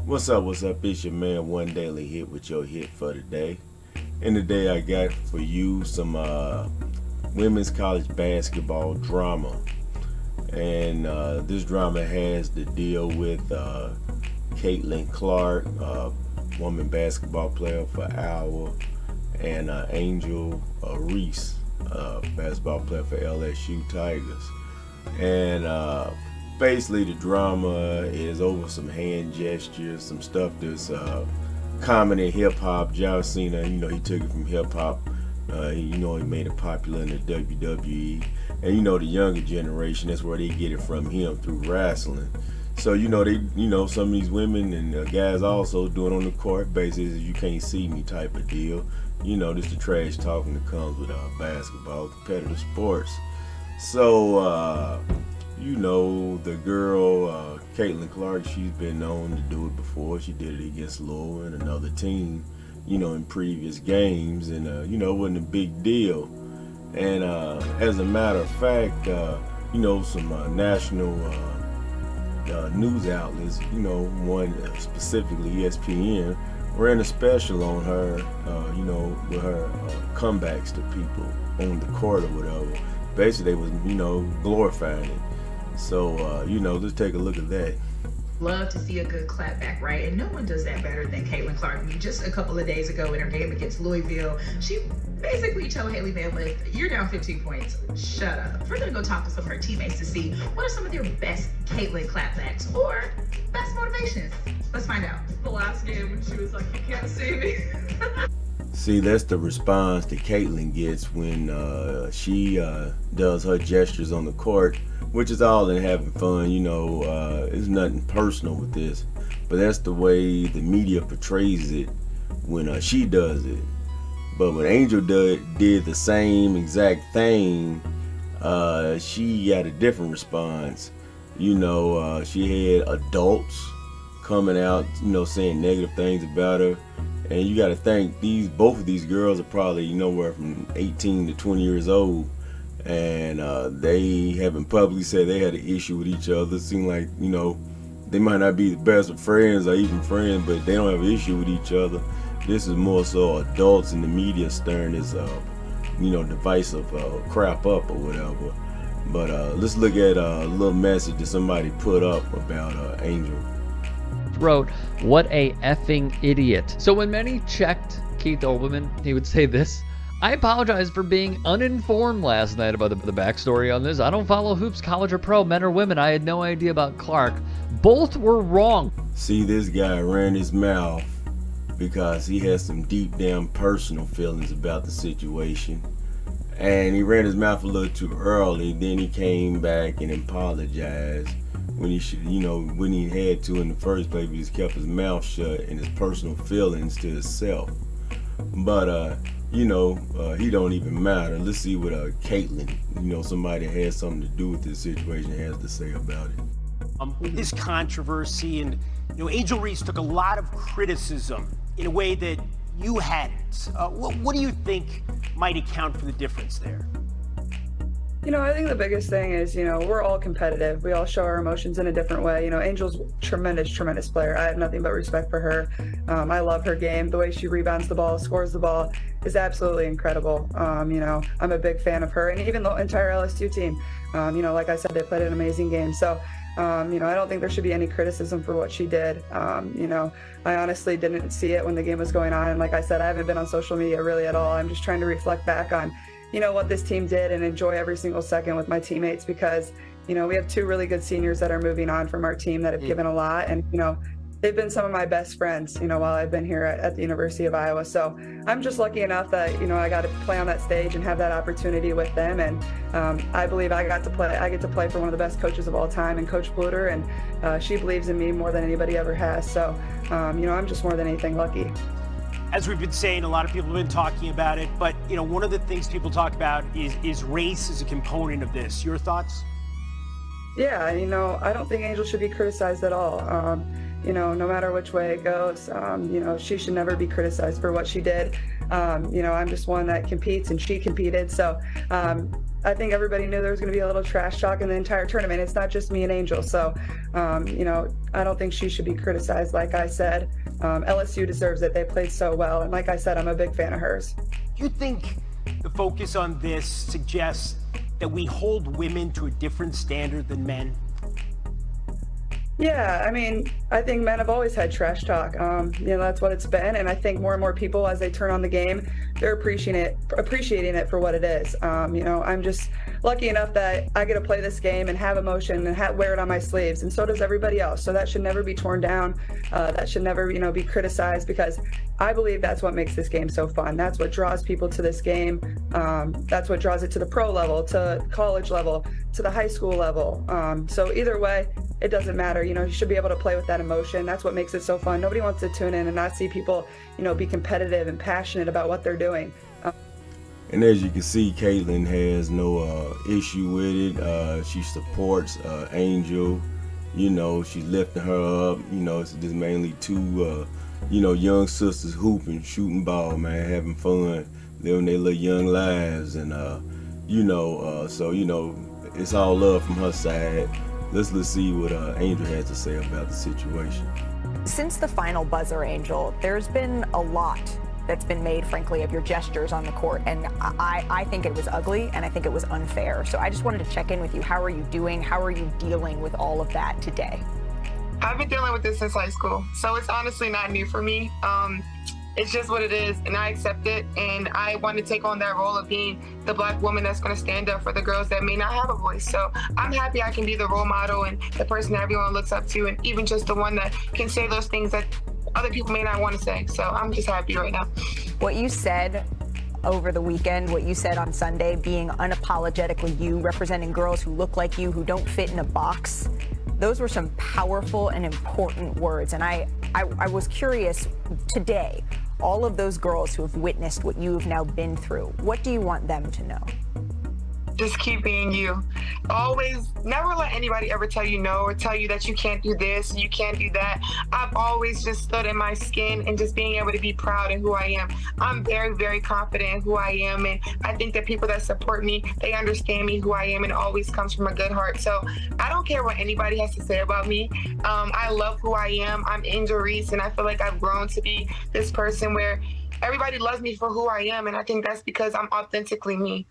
What's up? What's up? It's your man, One Daily Hit with your hit for the day. And today I got for you some women's college basketball drama. And this drama has to deal with Caitlin Clark, woman basketball player for Iowa, and Angel Reese, basketball player for LSU Tigers. And basically the drama is over some hand gestures, some stuff that's common in hip hop. John Cena, he took it from hip hop. He made it popular in the WWE, and the younger generation, that's where they get it from him, through wrestling. So some of these women and guys also doing on the court basis, you can't see me type of deal. Just the trash talking that comes with basketball, competitive sports. So the girl, Caitlin Clark, she's been known to do it before. She did it against Louisville and another team, in previous games, and it wasn't a big deal. And as a matter of fact, some national news outlets, one specifically ESPN, ran a special on her, with her comebacks to people on the court or whatever. Basically, they was, glorifying it. So, let's take a look at that. Love to see a good clapback, right? And no one does that better than Caitlin Clark. I mean, just a couple of days ago in her game against Louisville, she basically told Haley Van Lith, you're down 15 points, shut up. We're gonna go talk to some of her teammates to see what are some of their best Caitlin clapbacks or best motivations. Let's find out. The last game when she was like, you can't see me. See, that's the response that Caitlin gets when she does her gestures on the court, which is all in having fun. There's nothing personal with this, but that's the way the media portrays it when she does it. But when Angel did the same exact thing, she got a different response. She had adults coming out, saying negative things about her. And you got to think, both of these girls are probably anywhere from 18 to 20 years old, and they haven't publicly said they had an issue with each other. It seemed like they might not be the best of friends or even friends, but they don't have an issue with each other. This is more so adults in the media stirring this divisive crap up or whatever. But let's look at a little message that somebody put up about Angel. Wrote, "What a effing idiot." So when many checked Keith Olbermann, he would say this: "I apologize for being uninformed last night about the backstory on this. I don't follow hoops, college or pro, men or women. I had no idea about Clark. Both were wrong." See, this guy ran his mouth because he has some deep down personal feelings about the situation. And he ran his mouth a little too early. Then he came back and apologized when he should, when he had to in the first place. He just kept his mouth shut and his personal feelings to himself. But he don't even matter. Let's see what Caitlin, somebody that has something to do with this situation, has to say about it. This controversy, and Angel Reese took a lot of criticism in a way that you hadn't. What do you think might account for the difference there? I think the biggest thing is, we're all competitive. We all show our emotions in a different way. Angel's tremendous player. I have nothing but respect for her. I love her game. The way she rebounds the ball, scores the ball is absolutely incredible. I'm a big fan of her, and even the entire LSU team. Like I said, they played an amazing game. So, I don't think there should be any criticism for what she did. I honestly didn't see it when the game was going on. And like I said, I haven't been on social media really at all. I'm just trying to reflect back on what this team did and enjoy every single second with my teammates, because, we have two really good seniors that are moving on from our team that have given a lot. And, they've been some of my best friends, while I've been here at the University of Iowa. So I'm just lucky enough that, I got to play on that stage and have that opportunity with them. And I believe I get to play for one of the best coaches of all time, and Coach Bluter, and she believes in me more than anybody ever has. So, I'm just more than anything lucky. As we've been saying, a lot of people have been talking about it, but one of the things people talk about is race as a component of this. Your thoughts? Yeah, I don't think Angel should be criticized at all. no matter which way it goes, she should never be criticized for what she did. I'm just one that competes, and she competed. So I think everybody knew there was going to be a little trash talk in the entire tournament. It's not just me and Angel. So, I don't think she should be criticized. Like I said, LSU deserves it. They played so well. And like I said, I'm a big fan of hers. Do you think the focus on this suggests that we hold women to a different standard than men? Yeah, I think men have always had trash talk. That's what it's been. And I think more and more people, as they turn on the game, they're appreciating it for what it is. I'm just lucky enough that I get to play this game and have emotion and wear it on my sleeves. And so does everybody else. So that should never be torn down. That should never, be criticized, because I believe that's what makes this game so fun. That's what draws people to this game. That's what draws it to the pro level, to college level, to the high school level. So either way, it doesn't matter. You should be able to play with that emotion. That's what makes it so fun. Nobody wants to tune in and not see people, be competitive and passionate about what they're doing. And as you can see, Caitlin has no issue with it. She supports Angel. She's lifting her up. It's just mainly two, young sisters hooping, shooting ball, man, having fun, living their little young lives. And, it's all love from her side. Let's see what Angel has to say about the situation. Since the final buzzer, Angel, there's been a lot that's been made, frankly, of your gestures on the court. And I think it was ugly, and I think it was unfair. So I just wanted to check in with you. How are you doing? How are you dealing with all of that today? I've been dealing with this since high school, so it's honestly not new for me. It's just what it is, and I accept it. And I want to take on that role of being the Black woman that's going to stand up for the girls that may not have a voice. So I'm happy I can be the role model and the person that everyone looks up to, and even just the one that can say those things that other people may not want to say. So I'm just happy right now. What you said over the weekend, what you said on Sunday, being unapologetically you, representing girls who look like you, who don't fit in a box, those were some powerful and important words. And I was curious today, all of those girls who have witnessed what you have now been through, what do you want them to know? Just keep being you. Always, never let anybody ever tell you no, or tell you that you can't do this, you can't do that. I've always just stood in my skin and just being able to be proud in who I am. I'm very, very confident in who I am, and I think that people that support me, they understand me, who I am, and it always comes from a good heart. So I don't care what anybody has to say about me. I love who I am. I'm Angel Reese, and I feel like I've grown to be this person where everybody loves me for who I am, and I think that's because I'm authentically me.